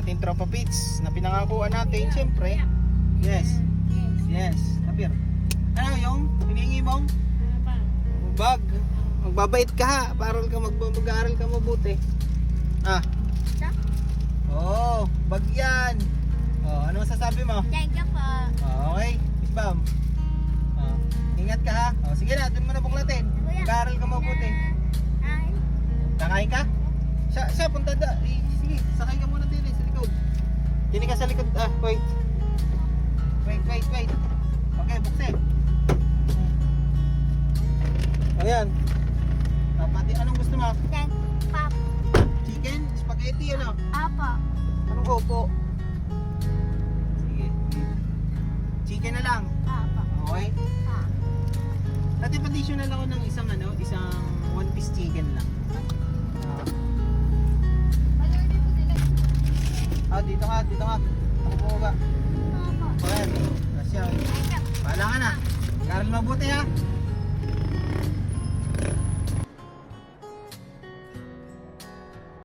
ating tropa pits na pinangakuan natin, siyempre. Yes. Yes. Tapir. Ano yung hiningi mong bag? Magbabait ka ha, para mag-aaral ka mabuti. Ah. Oh, bag yan. Oh, ano masasabi mo? Thank you po. Okay, Miss Bam. Oh, ingat ka ha. Oh, sige na, dun mo na buklatin. Mag-aaral ka mabuti. Kakain ka? Siya, punta da. Sige, sakay ka muna din sa likod. Dini ka sa likod. Ah, wait. Wait. Okay, buksin. Ayan. Pati, anong gusto mo? Thank Pop. Chicken? Spaghetti, ano? Apo. Anong opo? Sige. Chicken na lang. Apo. Okay? Ah. Dati additional ako ng isang one piece chicken lang. Dito ka. Ako po ba? Apo. Ayan. Rasya. Thank you. Bahala ka na. Mag-aaral mabuti ha.